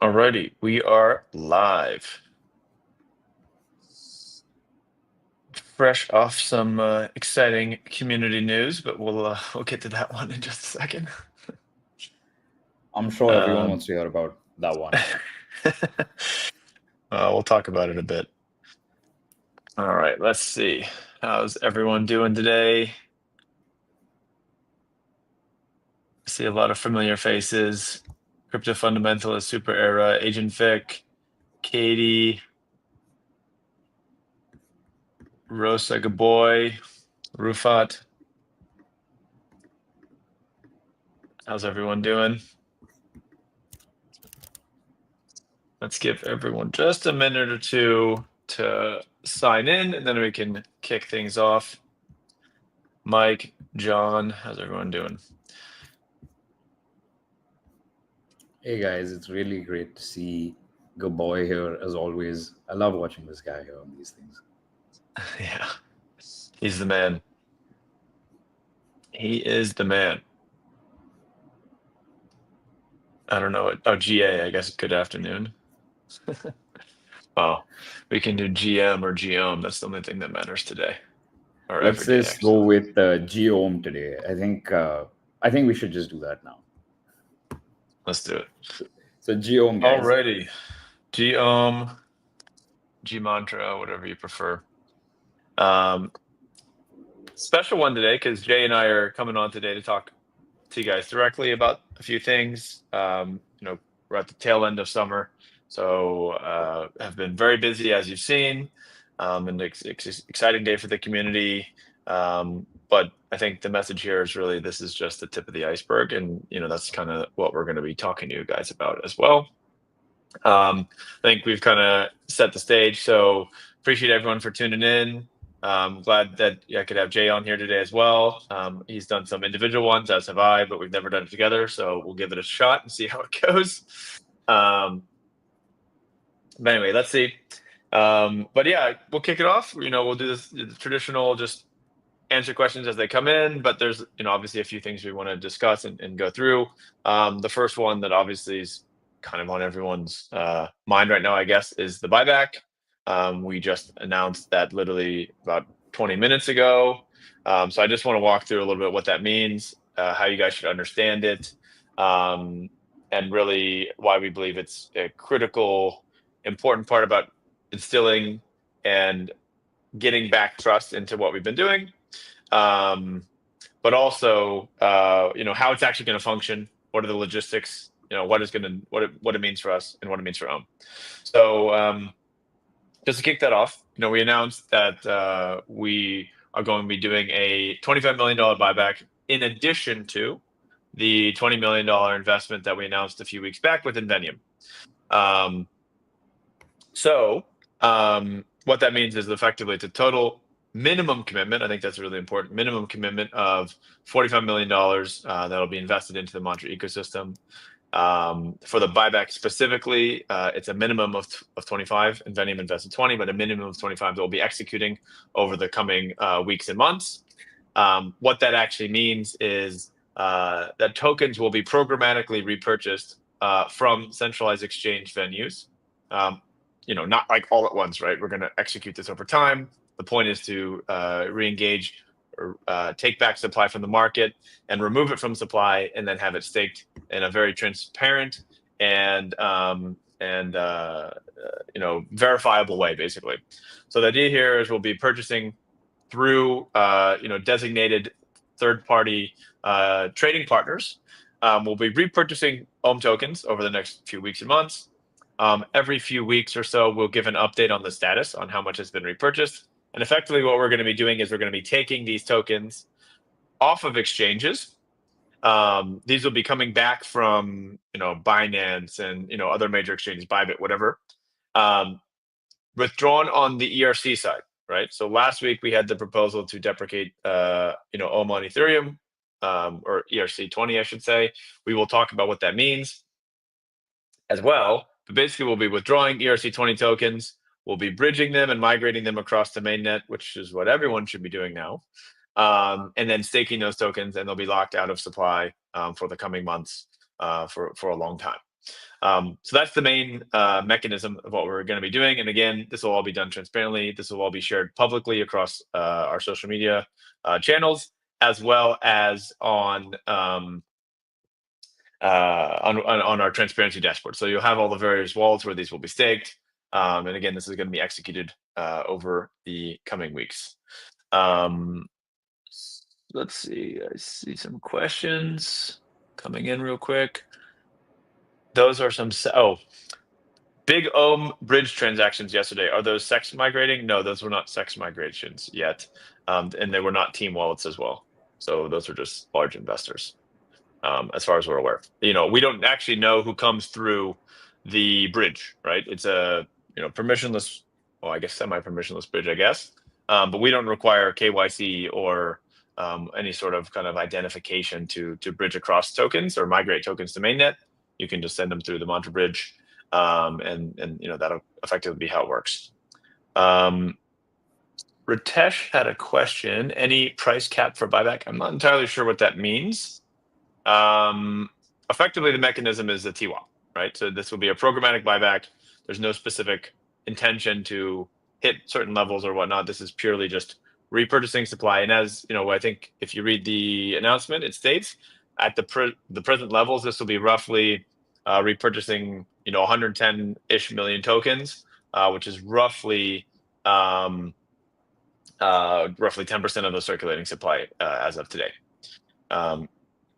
Alrighty, we are live. Fresh off some exciting community news, but we'll get to that one in just a second. I'm sure everyone wants to hear about that one. We'll talk about it a bit. All right, let's see. How's everyone doing today? I see a lot of familiar faces. Crypto Fundamentalist, Super Era, Agent Vic, Katie, Rose Like a Boy, Rufat. How's everyone doing? Let's give everyone just a minute or two to sign in, and then we can kick things off. Mike, John, how's everyone doing? Hey guys, it's really great to see Good Boy here as always. I love watching this guy here on these things. Yeah, he's the man. He is the man. I don't know. Oh, GA, I guess. Good afternoon. Oh, we can do GM or GOM. That's the only thing that matters today. Or Let's every day, just go with Geom today. I think we should just do that now. Let's do it. So Geom, guys. Alrighty. GOM, G mantra, whatever you prefer. Special one today because Jay and I are coming on today to talk to you guys directly about a few things. We're at the tail end of summer, so have been very busy as you've seen. An exciting day for the community. But I think the message here is really this is just the tip of the iceberg, and that's kind of what we're going to be talking to you guys about as well. I think we've kind of set the stage, so appreciate everyone for tuning in. Glad that I could have Jay on here today as well. He's done some individual ones, as have I, but we've never done it together, so we'll give it a shot and see how it goes. But anyway, let's see. But yeah, we'll kick it off. We'll do this the traditional, just answer questions as they come in, but there's obviously a few things we want to discuss and go through. The first one that obviously is kind of on everyone's mind right now, I guess, is the buyback. We just announced that literally about 20 minutes ago. So I just want to walk through a little bit what that means, how you guys should understand it, and really why we believe it's a critical, important part about instilling and getting back trust into what we've been doing. But also, how it's actually going to function. What are the logistics? What it means for us and what it means for Ohm. So just to kick that off, we announced that we are going to be doing a $25 million buyback in addition to the $20 million investment that we announced a few weeks back with Invenium. What that means is effectively it's a total minimum commitment. I think that's really important. Minimum commitment of $45 million that'll be invested into the Mantra ecosystem. For the buyback specifically, it's a minimum of 25. Invenium invested 20, but a minimum of 25 that we'll be executing over the coming weeks and months. What that actually means is that tokens will be programmatically repurchased from centralized exchange venues. Not like all at once, right? We're going to execute this over time. The point is to re-engage or take back supply from the market and remove it from supply, and then have it staked in a very transparent and verifiable way, basically. So the idea here is we'll be purchasing through designated third-party trading partners. We'll be repurchasing Ohm tokens over the next few weeks and months. Every few weeks or so, we'll give an update on the status on how much has been repurchased. And effectively, what we're going to be doing is we're going to be taking these tokens off of exchanges. These will be coming back from Binance and other major exchanges, Bybit, whatever, withdrawn on the ERC side, right? So last week we had the proposal to deprecate Ohm on Ethereum, or ERC20, I should say. We will talk about what that means as well. But basically, we'll be withdrawing ERC20 tokens. We'll be bridging them and migrating them across the mainnet, which is what everyone should be doing now. And then staking those tokens, and they'll be locked out of supply for the coming months for a long time. So that's the main mechanism of what we're going to be doing. And again, this will all be done transparently. This will all be shared publicly across our social media channels, as well as on our transparency dashboard. So you'll have all the various wallets where these will be staked. And again, this is going to be executed over the coming weeks. Let's see. I see some questions coming in real quick. Those are some. Big Ohm bridge transactions yesterday. Are those SEX migrating? No, those were not SEX migrations yet. And they were not team wallets as well. So those are just large investors, as far as we're aware. We don't actually know who comes through the bridge, right? It's a permissionless, well, I guess semi-permissionless bridge, I guess. But we don't require KYC or any sort of kind of identification to bridge across tokens or migrate tokens to mainnet. You can just send them through the Mantra bridge. And that'll effectively be how it works. Ritesh had a question. Any price cap for buyback? I'm not entirely sure what that means. Effectively, the mechanism is a TWAP, right? So this will be a programmatic buyback. There's no specific intention to hit certain levels or whatnot. This is purely just repurchasing supply. And as I think if you read the announcement, it states at the present levels, this will be roughly repurchasing 110-ish million tokens, which is roughly 10% of the circulating supply as of today.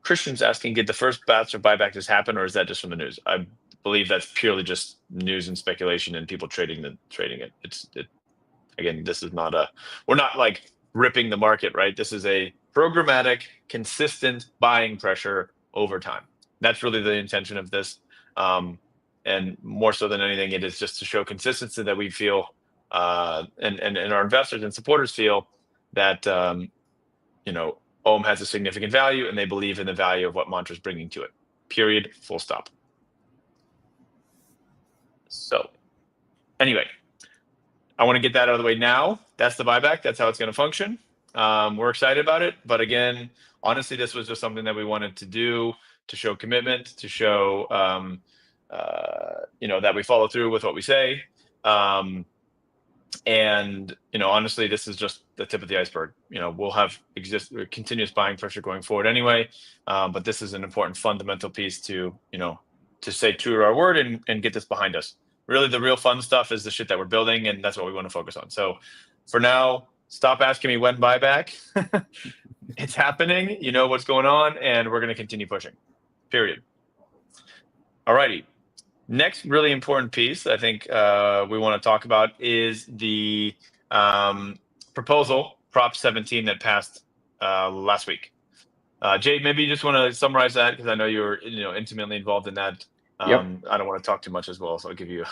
Christian's asking, did the first batch of buyback just happen, or is that just from the news? I believe that's purely just news and speculation and people trading it. Again, this is not we're not like ripping the market, right? This is a programmatic, consistent buying pressure over time. That's really the intention of this. And more so than anything, it is just to show consistency that we feel, and our investors and supporters feel that, Ohm has a significant value and they believe in the value of what Mantra is bringing to it. Period. Full stop. So anyway, I want to get that out of the way now. That's the buyback. That's how it's going to function. We're excited about it. But again, honestly, this was just something that we wanted to do to show commitment, to show, that we follow through with what we say. And honestly, this is just the tip of the iceberg. We'll have continuous buying pressure going forward anyway. But this is an important fundamental piece to stay true to our word and get this behind us. Really, the real fun stuff is the shit that we're building, and that's what we want to focus on. So for now, stop asking me when buyback. It's happening. You know what's going on, and we're going to continue pushing. Period. All righty. Next really important piece I think we want to talk about is the proposal, Prop 17, that passed last week. Jay, maybe you just want to summarize that because I know you're intimately involved in that. Yep. I don't want to talk too much as well, so I'll give you.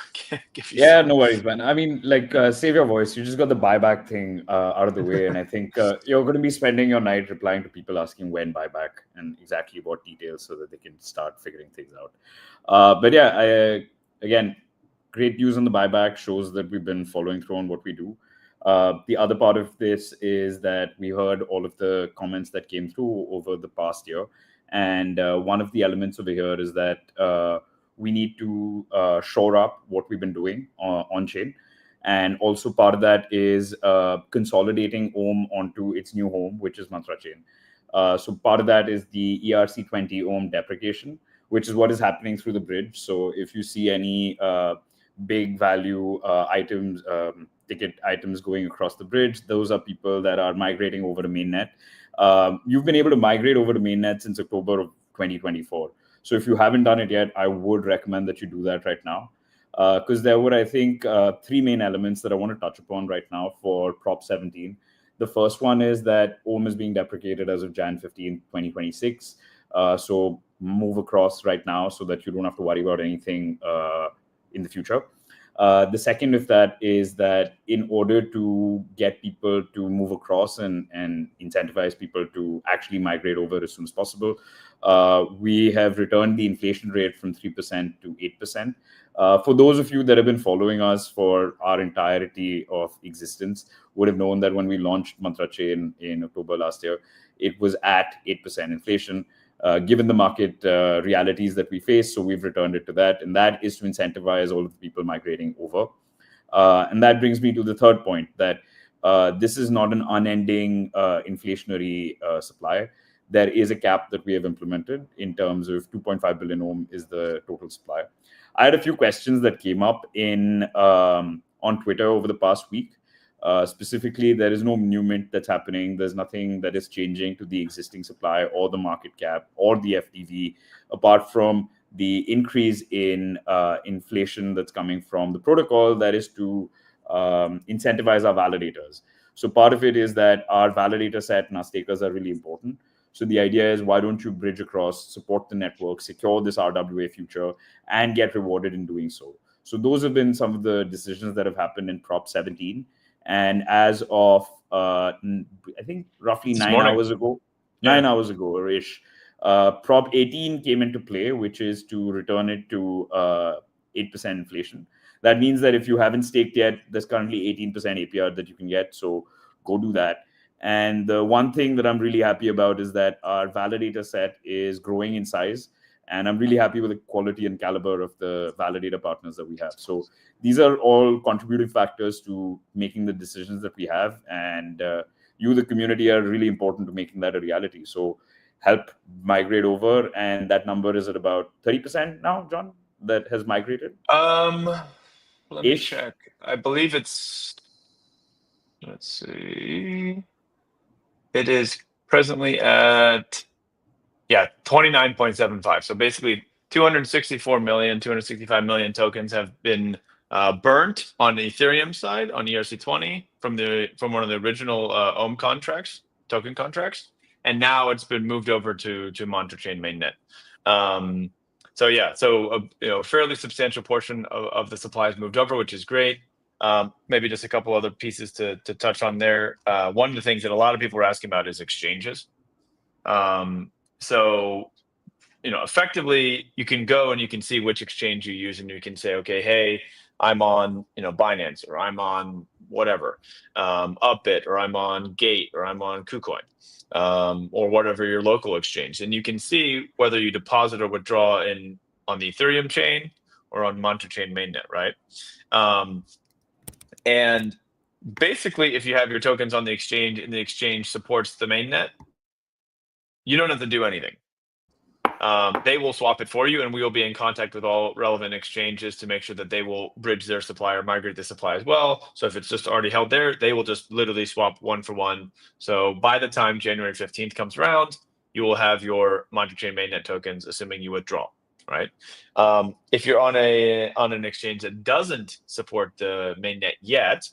Yeah, no worries, man. I mean, save your voice. You just got the buyback thing out of the way, and I think you're going to be spending your night replying to people asking when buyback and exactly what details so that they can start figuring things out. But yeah, again, great news on the buyback shows that we've been following through on what we do. The other part of this is that we heard all of the comments that came through over the past year, and one of the elements over here is that we need to shore up what we've been doing on chain. And also part of that is consolidating Ohm onto its new home, which is Mantra chain. So part of that is the ERC20 Ohm deprecation, which is what is happening through the bridge. So if you see any big value items, ticket items going across the bridge, those are people that are migrating over to mainnet. You've been able to migrate over to mainnet since October of 2024. So if you haven't done it yet, I would recommend that you do that right now. Because there were, I think, three main elements that I want to touch upon right now for Prop 17. The first one is that Ohm is being deprecated as of Jan 15, 2026. So move across right now so that you don't have to worry about anything in the future. The second of that is that in order to get people to move across and incentivize people to actually migrate over as soon as possible, we have returned the inflation rate from 3% to 8%. For those of you that have been following us for our entirety of existence, would have known that when we launched Mantra Chain in October last year, it was at 8% inflation. given the market realities that we face. So we've returned it to that. And that is to incentivize all of the people migrating over. And that brings me to the third point, that this is not an unending inflationary supply. There is a cap that we have implemented in terms of 2.5 billion ohm is the total supply. I had a few questions that came up on Twitter over the past week. Specifically, there is no new mint that's happening. There's nothing that is changing to the existing supply or the market cap or the FDV, apart from the increase in inflation that's coming from the protocol that is to incentivize our validators. So part of it is that our validator set and our stakers are really important. So the idea is, why don't you bridge across, support the network, secure this RWA future, and get rewarded in doing so? So those have been some of the decisions that have happened in Prop 17. And as of, I think, roughly This 9 morning. hours ago, Yeah. 9 hours ago or ish, Prop 18 came into play, which is to return it to 8% inflation. That means that if you haven't staked yet, there's currently 18% APR that you can get. So go do that. And the one thing that I'm really happy about is that our validator set is growing in size. And I'm really happy with the quality and caliber of the validator partners that we have. So these are all contributing factors to making the decisions that we have. And you, the community, are really important to making that a reality. So help migrate over. And that number is at about 30% now, John, that has migrated. Let me check. I believe it's, let's see. It is presently at, 29.75. So basically 265 million tokens have been burnt on the Ethereum side on ERC20 from one of the original Ohm contracts, token contracts. And now it's been moved over to Monterchain mainnet. So a fairly substantial portion of the supply is moved over, which is great. Maybe just a couple other pieces to touch on there. One of the things that a lot of people are asking about is exchanges. So, effectively, you can go and you can see which exchange you use, and you can say, okay, hey, I'm on, Binance, or I'm on whatever, Upbit, or I'm on Gate, or I'm on KuCoin, or whatever your local exchange, and you can see whether you deposit or withdraw on the Ethereum chain or on Monterchain mainnet, right? And basically, if you have your tokens on the exchange and the exchange supports the mainnet, you don't have to do anything. They will swap it for you, and we will be in contact with all relevant exchanges to make sure that they will bridge their supply or migrate the supply as well. So if it's just already held there, they will just literally swap one for one. So by the time January 15th comes around, you will have your Monterchain mainnet tokens, assuming you withdraw, right? If you're on an exchange that doesn't support the mainnet yet,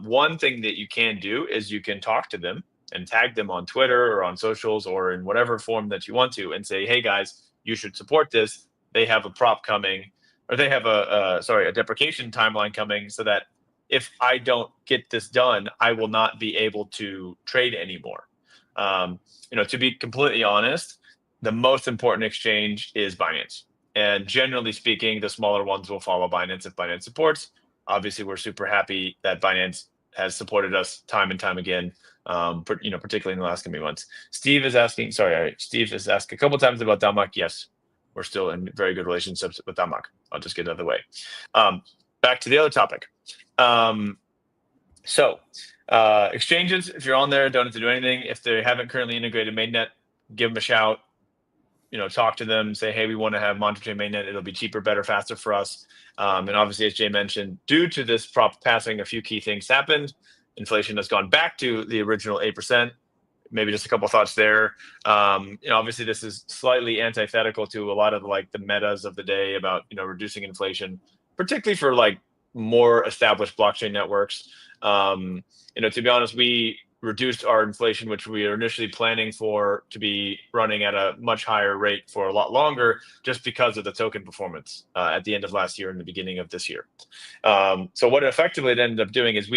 one thing that you can do is you can talk to them and tag them on Twitter or on socials or in whatever form that you want to, and say, hey guys, you should support this. They have a prop coming, or they have a deprecation timeline coming, so that if I don't get this done, I will not be able to trade anymore. To be completely honest, the most important exchange is Binance. And generally speaking, the smaller ones will follow Binance if Binance supports. Obviously, we're super happy that Binance has supported us time and time again, particularly in the last coming months. Steve has asked a couple times about Damak. Yes, we're still in very good relationships with Damak. I'll just get it out of the way. Back to the other topic. Exchanges, if you're on there, don't have to do anything. If they haven't currently integrated mainnet, give them a shout. Talk to them, say, hey, we want to have Monterchain mainnet. It'll be cheaper, better, faster for us. And obviously, as Jay mentioned, due to this prop passing, a few key things happened. Inflation has gone back to the original 8%. Maybe just a couple thoughts there. Obviously, this is slightly antithetical to a lot of the metas of the day about reducing inflation, particularly for more established blockchain networks. To be honest, we reduced our inflation, which we are initially planning for to be running at a much higher rate for a lot longer, just because of the token performance at the end of last year and the beginning of this year. So what effectively it ended up doing is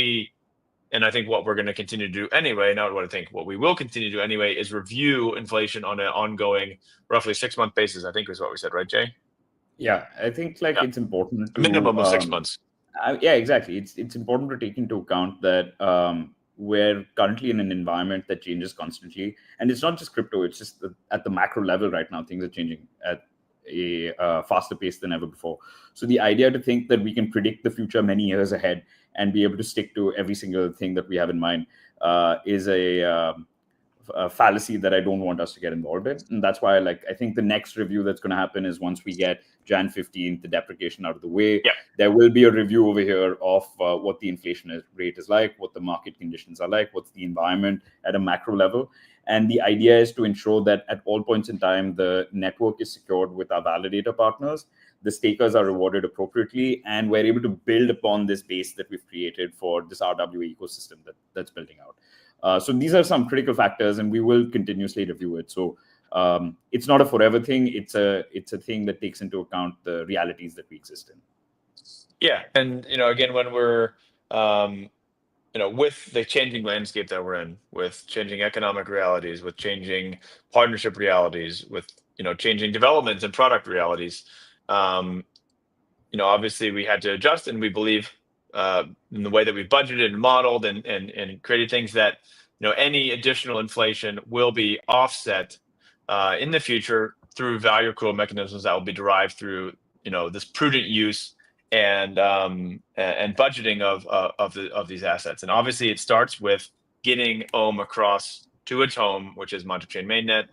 and I think what we're going to continue to do anyway, what we will continue to do anyway is review inflation on an ongoing, roughly 6-month basis, I think is what we said, right, Jay? Yeah, I think it's important to a minimum of 6 months. Yeah, exactly. It's important to take into account that we're currently in an environment that changes constantly, and it's not just crypto. It's just at the macro level right now, things are changing at a faster pace than ever before. So the idea to think that we can predict the future many years ahead and be able to stick to every single thing that we have in mind is a fallacy that I don't want us to get involved in. And that's why, I think the next review that's going to happen is once we get Jan 15th, the deprecation out of the way. Yeah. There will be a review over here of what the inflation rate is like, what the market conditions are like, what's the environment at a macro level. And the idea is to ensure that at all points in time, the network is secured with our validator partners, the stakers are rewarded appropriately, and we're able to build upon this base that we've created for this RWA ecosystem that's building out. So these are some critical factors, and we will continuously review it. So it's not a forever thing. It's a thing that takes into account the realities that we exist in. Yeah, and again, when we're with the changing landscape that we're in, with changing economic realities, with changing partnership realities, with changing developments and product realities, obviously we had to adjust, and we believe in the way that we budgeted and modeled and created things that any additional inflation will be offset in the future through value accrual mechanisms that will be derived through this prudent use and budgeting of these assets. And obviously it starts with getting Ohm across to its home, which is multi-chain mainnet,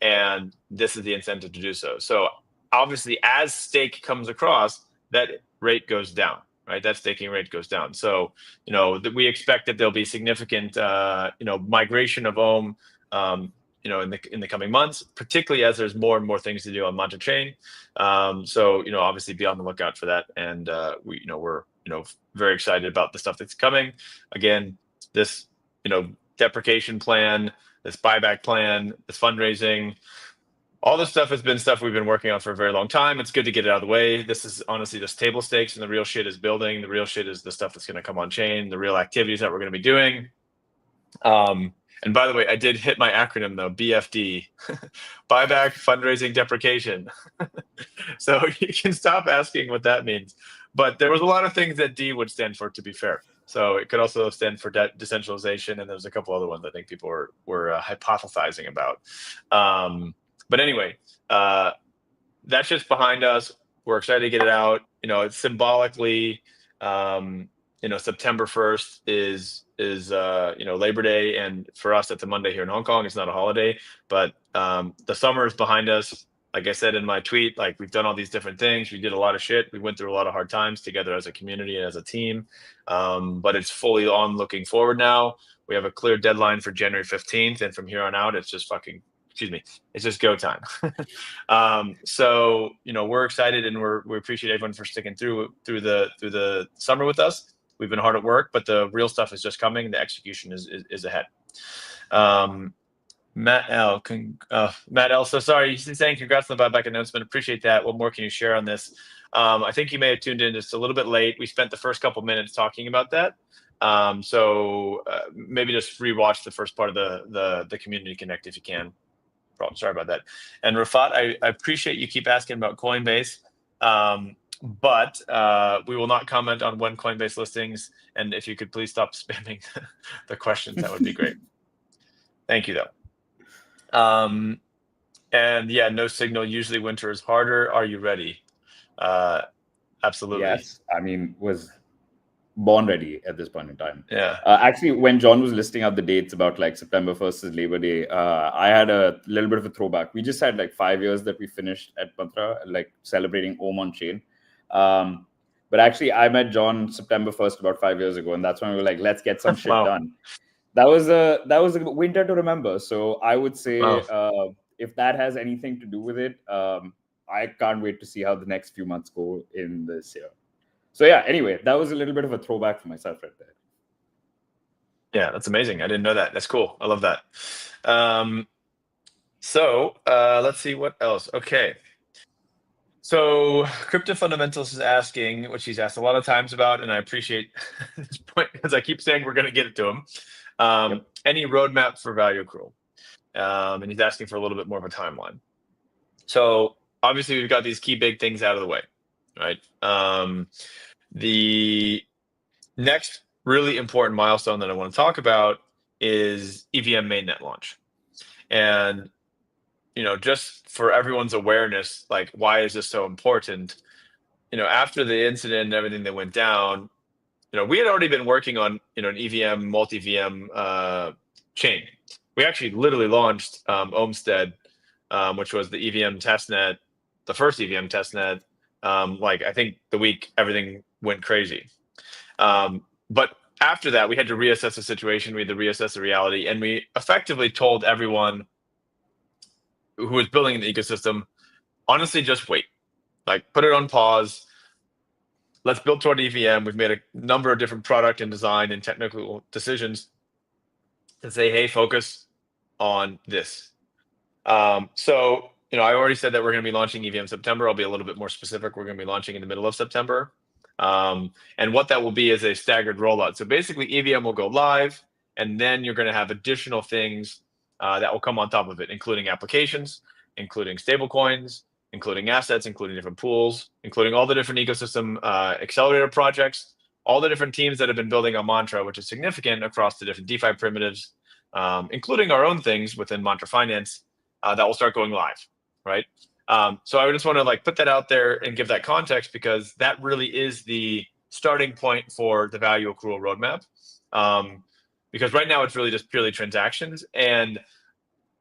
and this is the incentive to do so. So obviously as stake comes across, that rate goes down, right? That staking rate goes down. So we expect that there'll be significant migration of Ohm in the coming months, particularly as there's more and more things to do on multi-chain. So obviously be on the lookout for that, and we're very excited about the stuff that's coming. Again, this deprecation plan, this buyback plan, this fundraising, all this stuff has been stuff we've been working on for a very long time. It's good to get it out of the way. This is honestly just table stakes, and the real shit is building. The real shit is the stuff that's going to come on chain, the real activities that we're going to be doing. And by the way, I did hit my acronym though, BFD, buyback, fundraising, deprecation. So you can stop asking what that means. But there was a lot of things that D would stand for, to be fair. So it could also stand for decentralization, and there's a couple other ones I think people were hypothesizing about. But anyway, that's just behind us. We're excited to get it out. It's symbolically, September 1st is Labor Day, and for us that's a Monday here in Hong Kong. It's not a holiday, but the summer is behind us. Like I said in my tweet, we've done all these different things. We did a lot of shit. We went through a lot of hard times together as a community and as a team. But it's fully on looking forward now. We have a clear deadline for January 15th, and from here on out, it's just it's just go time. So we're excited, and we appreciate everyone for sticking through the summer with us. We've been hard at work, but the real stuff is just coming. The execution is ahead. Matt L. So sorry, he's saying congrats on the buyback announcement. Appreciate that. What more can you share on this? I think you may have tuned in just a little bit late. We spent the first couple minutes talking about that. So maybe just rewatch the first part of the Community Connect if you can. Sorry about that. And Rafat, I appreciate you keep asking about Coinbase, but we will not comment on when Coinbase listings. And if you could please stop spamming the questions, that would be great. Thank you, though. And yeah, no signal. Usually winter is harder. Are you ready? Absolutely. Yes. Was born ready at this point in time. Yeah. Actually, when John was listing out the dates about September 1st is Labor Day, I had a little bit of a throwback. We just had 5 years that we finished at Mantra, celebrating Ohm on chain. But actually, I met John September 1st about 5 years ago, and that's when we were let's get some shit done. That was a winter to remember. So I would say if that has anything to do with it, I can't wait to see how the next few months go in this year. So yeah, anyway, that was a little bit of a throwback for myself right there. Yeah, that's amazing. I didn't know that. That's cool. I love that. So let's see what else. Okay. So Crypto Fundamentals is asking, which he's asked a lot of times about, and I appreciate this point because I keep saying we're going to get it to him. Any roadmap for value accrual? And he's asking for a little bit more of a timeline. So obviously we've got these key big things out of the way, right? The next really important milestone that I want to talk about is EVM mainnet launch. And just for everyone's awareness, like, why is this so important? After the incident and everything that went down, we had already been working on an EVM multi-VM chain. We actually literally launched Ohmstead, which was the EVM testnet, the first EVM testnet. I think the week everything went crazy. But after that, we had to reassess the situation. We had to reassess the reality, and we effectively told everyone who was building the ecosystem, honestly, just wait. Like, put it on pause. Let's build toward EVM. We've made a number of different product and design and technical decisions to say, hey, focus on this. So, I already said that we're going to be launching EVM September. I'll be a little bit more specific. We're going to be launching in the middle of September. And what that will be is a staggered rollout. So basically, EVM will go live, and then you're going to have additional things that will come on top of it, including applications, including stablecoins, including assets, including different pools, including all the different ecosystem accelerator projects, all the different teams that have been building on Mantra, which is significant across the different DeFi primitives, including our own things within Mantra Finance that will start going live, right? So I just want to put that out there and give that context, because that really is the starting point for the value accrual roadmap. Because right now it's really just purely transactions, and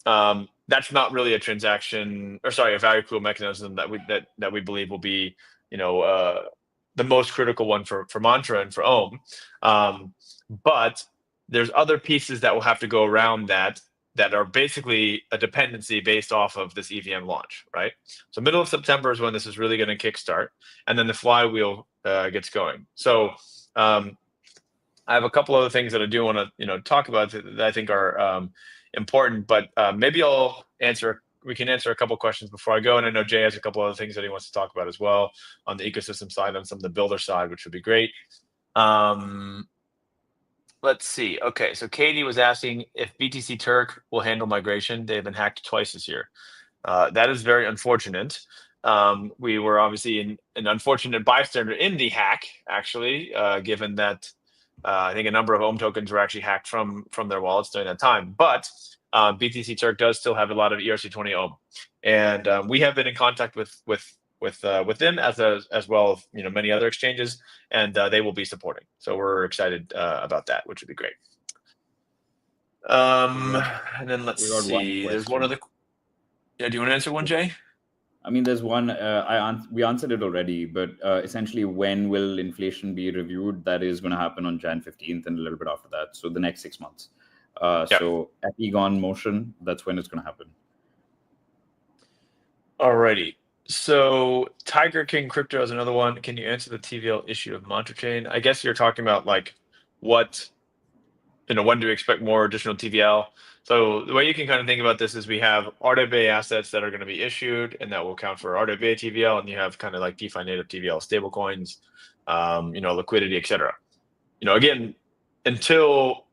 that's not really a value accrual mechanism that we believe will be, the most critical one for Mantra and for Ohm. But there's other pieces that will have to go around that are basically a dependency based off of this EVM launch, right? So middle of September is when this is really going to kickstart, and then the flywheel gets going. So I have a couple other things that I do want to talk about that I think are important, but maybe we can answer a couple questions before I go. And I know Jay has a couple other things that he wants to talk about as well on the ecosystem side, on some of the builder side, which would be great. Let's see. Okay, so Katie was asking if BTC Turk will handle migration. They've been hacked twice this year. That is very unfortunate. We were obviously an unfortunate bystander in the hack, actually, given that I think a number of Ohm tokens were actually hacked from their wallets during that time. But BTC Turk does still have a lot of ERC20 Ohm, and we have been in contact with them as well as many other exchanges, and they will be supporting. So we're excited about that, which would be great. And then let's see. There's one other. Yeah, do you want to answer one, Jay? I mean, there's one. We answered it already, but essentially, when will inflation be reviewed? That is going to happen on Jan 15th and a little bit after that. So the next 6 months. So at Egon Motion, that's when it's going to happen. Alrighty. So Tiger King Crypto is another one. Can you answer the TVL issue of Mantra Chain? I guess you're talking about what, when do we expect more additional TVL? So the way you can kind of think about this is we have RWA assets that are going to be issued, and that will count for RWA TVL, and you have kind of DeFi native TVL, stablecoins, liquidity, etc. Again, until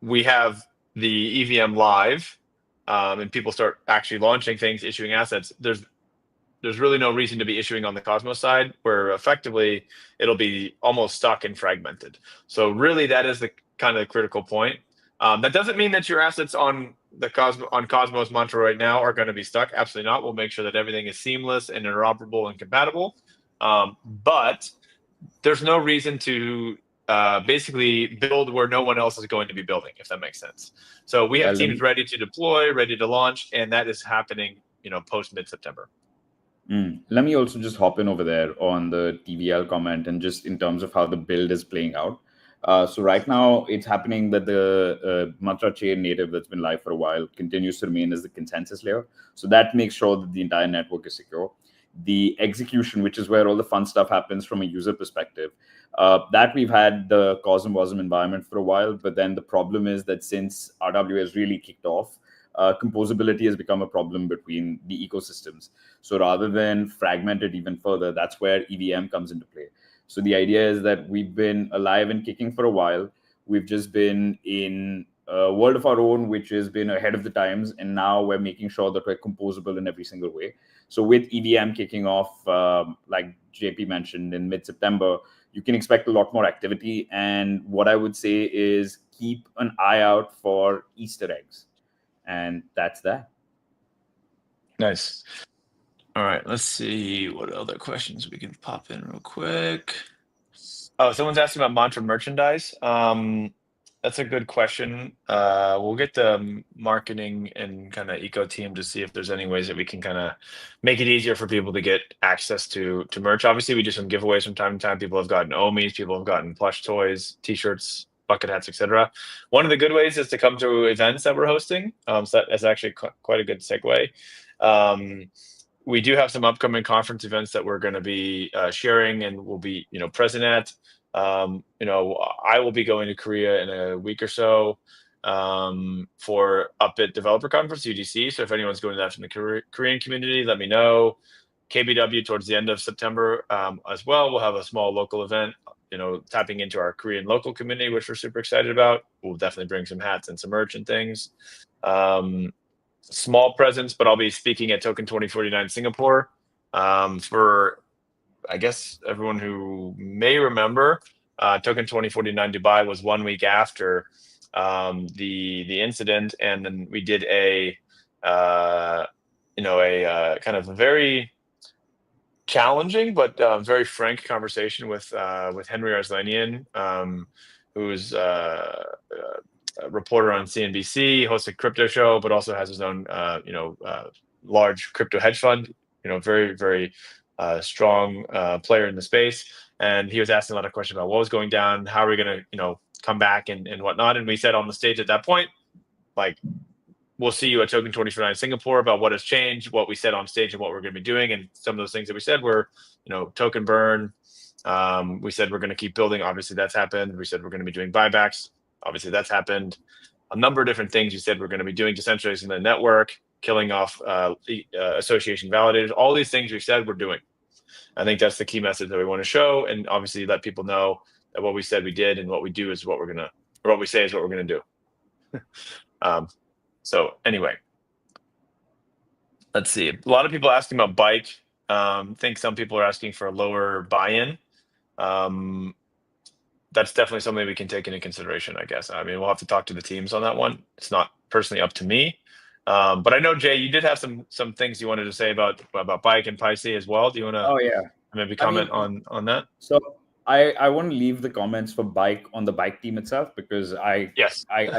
we have the EVM live and people start actually launching things, issuing assets, there's really no reason to be issuing on the Cosmos side, where effectively it'll be almost stuck and fragmented. So really, that is the kind of critical point. That doesn't mean that your assets on Cosmos Mantra right now are going to be stuck. Absolutely not. We'll make sure that everything is seamless and interoperable and compatible. But there's no reason to basically build where no one else is going to be building, if that makes sense. So we have teams ready to deploy, ready to launch, and that is happening, post mid-September. Let me also just hop in over there on the TVL comment, and just in terms of how the build is playing out. So right now it's happening that the Mantra chain native that's been live for a while continues to remain as the consensus layer. So that makes sure that the entire network is secure. The execution, which is where all the fun stuff happens from a user perspective, that we've had the CosmWasm environment for a while, but then the problem is that since RWA has really kicked off, composability has become a problem between the ecosystems. So rather than fragment it even further, that's where EVM comes into play. So the idea is that we've been alive and kicking for a while. We've just been in world of our own, which has been ahead of the times, and now we're making sure that we're composable in every single way. So with EVM kicking off, like JP mentioned, in mid-September, you can expect a lot more activity. And what I would say is keep an eye out for Easter eggs. And that's that. Nice. All right, let's see what other questions we can pop in real quick. Oh, someone's asking about mantra merchandise. That's a good question. We'll get the marketing and kind of eco team to see if there's any ways that we can kind of make it easier for people to get access to merch. Obviously, we do some giveaways from time to time. People have gotten Omis, people have gotten plush toys, t-shirts, bucket hats, etc. One of the good ways is to come to events that we're hosting. So that's actually quite a good segue. We do have some upcoming conference events that we're going to be sharing and we'll be, present at. I will be going to Korea in a week or so for Upbit Developer Conference, UDC. So if anyone's going to that from the Korean community, let me know. KBW towards the end of September as well. We'll have a small local event, tapping into our Korean local community, which we're super excited about. We'll definitely bring some hats and some merch and things. Small presence, but I'll be speaking at Token 2049 Singapore for, I guess, everyone who may remember, Token 2049 Dubai was 1 week after the incident, and then we did a kind of a very challenging but very frank conversation with Henry Arslanian, who's a reporter on CNBC, hosts a crypto show, but also has his own large crypto hedge fund. Very, very strong player in the space. And he was asking a lot of questions about what was going down, how are we going to, come back and whatnot. And we said on the stage at that point, like, we'll see you at Token 2049 Singapore about what has changed, what we said on stage and what we're going to be doing. And some of those things that we said were, token burn. We said we're going to keep building. Obviously that's happened. We said we're going to be doing buybacks. Obviously that's happened. A number of different things we said we're going to be doing, decentralizing the network, killing off association validators. All these things we said we're doing. I think that's the key message that we want to show, and obviously let people know that what we said we did and what we do is what we say is what we're gonna do. So anyway, let's see. A lot of people asking about bike. Think some people are asking for a lower buy-in. That's definitely something we can take into consideration, I guess. I mean, we'll have to talk to the teams on that one. It's not personally up to me. But I know, Jay, you did have some things you wanted to say about bike and PyC as well. Do you want to maybe comment on that? So I want to leave the comments for bike on the bike team itself, because I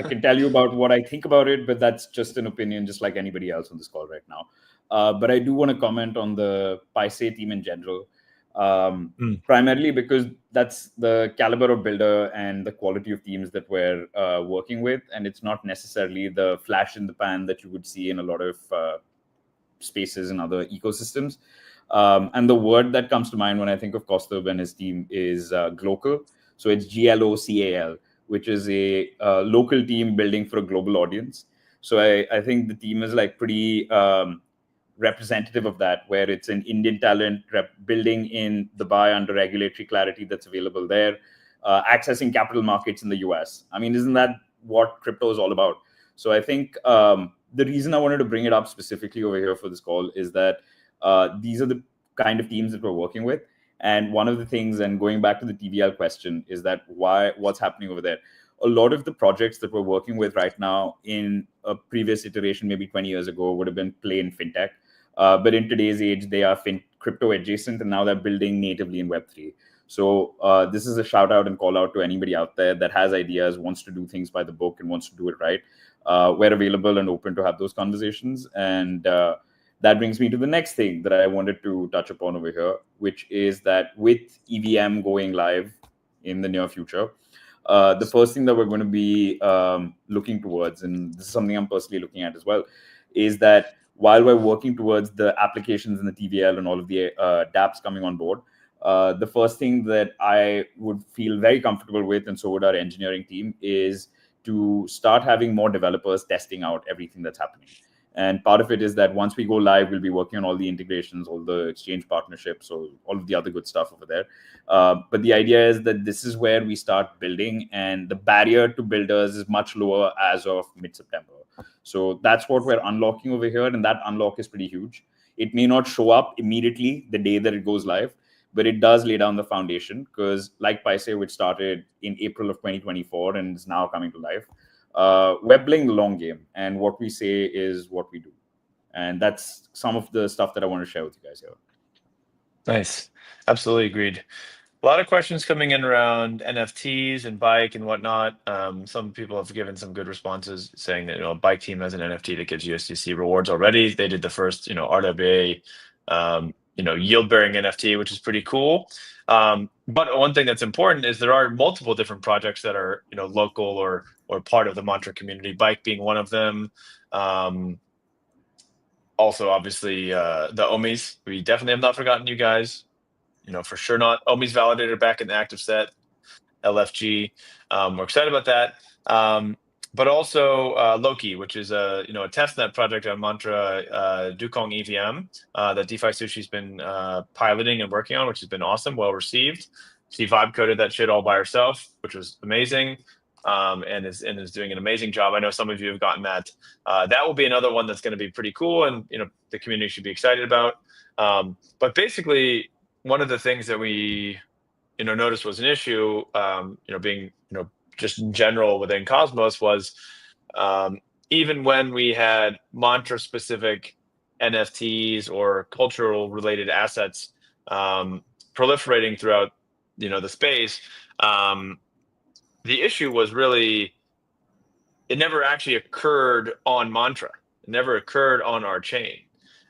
can tell you about what I think about it, but that's just an opinion, just like anybody else on this call right now. But I do want to comment on the PyC team in general, primarily because that's the caliber of builder and the quality of teams that we're working with. And it's not necessarily the flash in the pan that you would see in a lot of spaces and other ecosystems. And the word that comes to mind when I think of Kostov and his team is Glocal. So it's GLOCAL, which is a local team building for a global audience. So I think the team is like pretty representative of that, where it's an Indian talent building in Dubai under regulatory clarity that's available there, accessing capital markets in the US. I mean, isn't that what crypto is all about? So I think the reason I wanted to bring it up specifically over here for this call is that these are the kind of teams that we're working with. And one of the things, and going back to the TVL question, is that what's happening over there? A lot of the projects that we're working with right now in a previous iteration, maybe 20 years ago, would have been plain fintech. But in today's age, they are crypto adjacent, and now they're building natively in Web3. So this is a shout out and call out to anybody out there that has ideas, wants to do things by the book, and wants to do it right. We're available and open to have those conversations. And that brings me to the next thing that I wanted to touch upon over here, which is that with EVM going live in the near future, the first thing that we're going to be looking towards, and this is something I'm personally looking at as well, is that while we're working towards the applications and the TVL and all of the dApps coming on board, the first thing that I would feel very comfortable with, and so would our engineering team, is to start having more developers testing out everything that's happening. And part of it is that once we go live, we'll be working on all the integrations, all the exchange partnerships, so all of the other good stuff over there. But the idea is that this is where we start building, and the barrier to builders is much lower as of mid-September. So that's what we're unlocking over here, and that unlock is pretty huge. It may not show up immediately the day that it goes live, but it does lay down the foundation, because like Paise, which started in April of 2024 and is now coming to life, we're playing the long game, and what we say is what we do. And that's some of the stuff that I want to share with you guys here. Nice. Absolutely agreed. A lot of questions coming in around NFTs and bike and whatnot. Some people have given some good responses saying that, bike team has an NFT that gives USDC rewards already. They did the first, RWA, yield bearing NFT, which is pretty cool. But one thing that's important is there are multiple different projects that are, local or part of the Mantra community, bike being one of them. Also, obviously, the Omis. We definitely have not forgotten you guys. For sure not. Omi's validator back in the active set, LFG. We're excited about that. But also Loki, which is a testnet project on Mantra Dukong EVM that DeFi Sushi's been piloting and working on, which has been awesome, well received. She vibe coded that shit all by herself, which was amazing, and is doing an amazing job. I know some of you have gotten that. That will be another one that's going to be pretty cool, and the community should be excited about. But basically, one of the things that we noticed was an issue, being just in general within Cosmos was even when we had Mantra specific NFTs or cultural related assets proliferating throughout the space, the issue was really it never actually occurred on Mantra. It never occurred on our chain,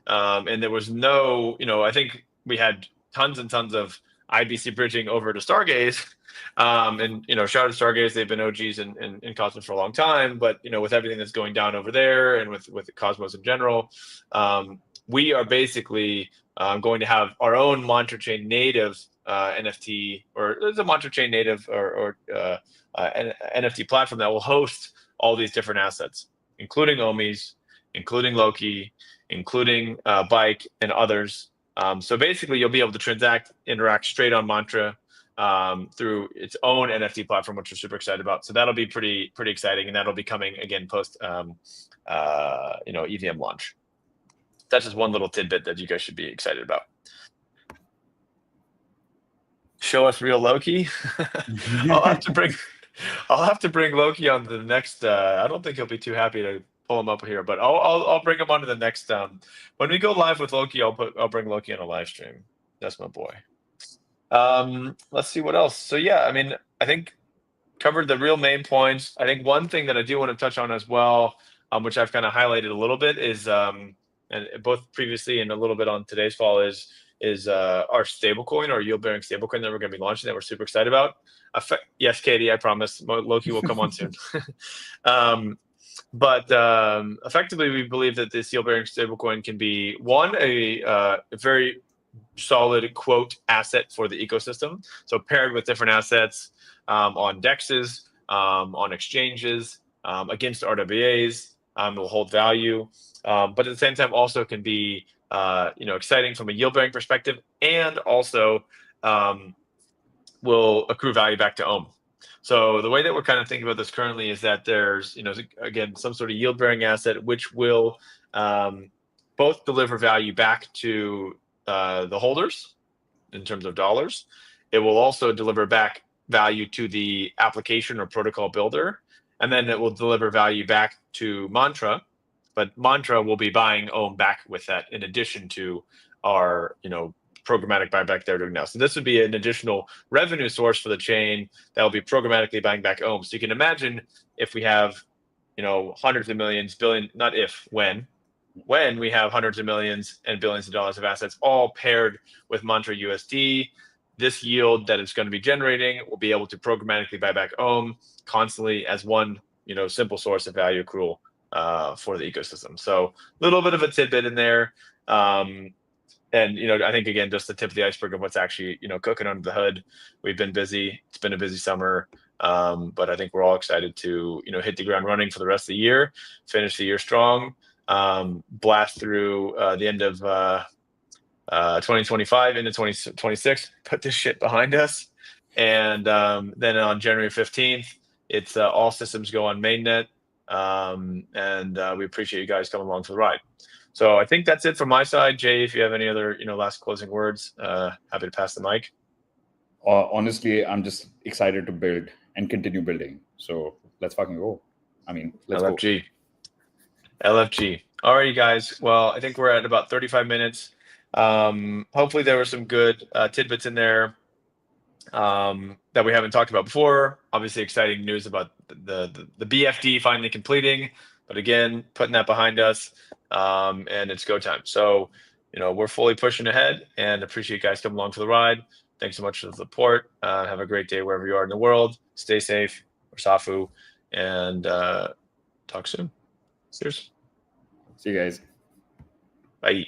and there was no I think we had tons and tons of IBC bridging over to Stargaze, and shout out to Stargaze. They've been OGs in Cosmos for a long time, but with everything that's going down over there and with Cosmos in general, we are basically going to have our own Mantra chain native NFT, or there's a Mantra chain native or an NFT platform that will host all these different assets, including Omis, including Loki, including Bike and others. So basically, you'll be able to interact straight on Mantra through its own NFT platform, which we're super excited about. So that'll be pretty exciting, and that'll be coming again post EVM launch. That's just one little tidbit that you guys should be excited about. Show us real Loki. I'll have to bring Loki on the next. I don't think he'll be too happy to pull him up here, but I'll bring him onto the next. When we go live with Loki, I'll bring Loki on a live stream. That's my boy. Let's see what else. So yeah, I think covered the real main points. I think one thing that I do want to touch on as well, which I've kind of highlighted a little bit, is and both previously and a little bit on today's fall is our stablecoin, our yield bearing stablecoin that we're going to be launching that we're super excited about. Yes, Katie, I promise. Loki will come on soon. But effectively, we believe that this yield-bearing stablecoin can be a very solid quote asset for the ecosystem. So paired with different assets on DEXs, on exchanges, against RWAs, will hold value. But at the same time, also can be exciting from a yield-bearing perspective, and also will accrue value back to Ohm. So the way that we're kind of thinking about this currently is that there's, again, some sort of yield-bearing asset which will both deliver value back to the holders in terms of dollars. It will also deliver back value to the application or protocol builder, and then it will deliver value back to Mantra. But Mantra will be buying Ohm back with that, in addition to our, programmatic buyback they're doing now. So this would be an additional revenue source for the chain that will be programmatically buying back Ohm. So you can imagine if we have, hundreds of millions, when we have hundreds of millions and billions of dollars of assets all paired with Mantra USD, this yield that it's going to be generating will be able to programmatically buy back Ohm constantly as one, simple source of value accrual for the ecosystem. So a little bit of a tidbit in there. And, I think, again, just the tip of the iceberg of what's actually, cooking under the hood. We've been busy. It's been a busy summer. But I think we're all excited to, hit the ground running for the rest of the year, finish the year strong. blast through the end of 2025 into 2026, put this shit behind us. And then on January 15th, it's all systems go on mainnet. And we appreciate you guys coming along for the ride. So I think that's it from my side. Jay, if you have any other, last closing words, happy to pass the mic. Honestly, I'm just excited to build and continue building. So let's fucking go. I mean, let's LFG. go. LFG. All right, you guys. Well, I think we're at about 35 minutes. Hopefully there were some good tidbits in there that we haven't talked about before. Obviously exciting news about the BFD finally completing, but again, putting that behind us, and it's go time. So, we're fully pushing ahead and appreciate you guys coming along for the ride. Thanks so much for the support. Have a great day wherever you are in the world. Stay safe. Safu, and talk soon. Cheers. See you guys. Bye.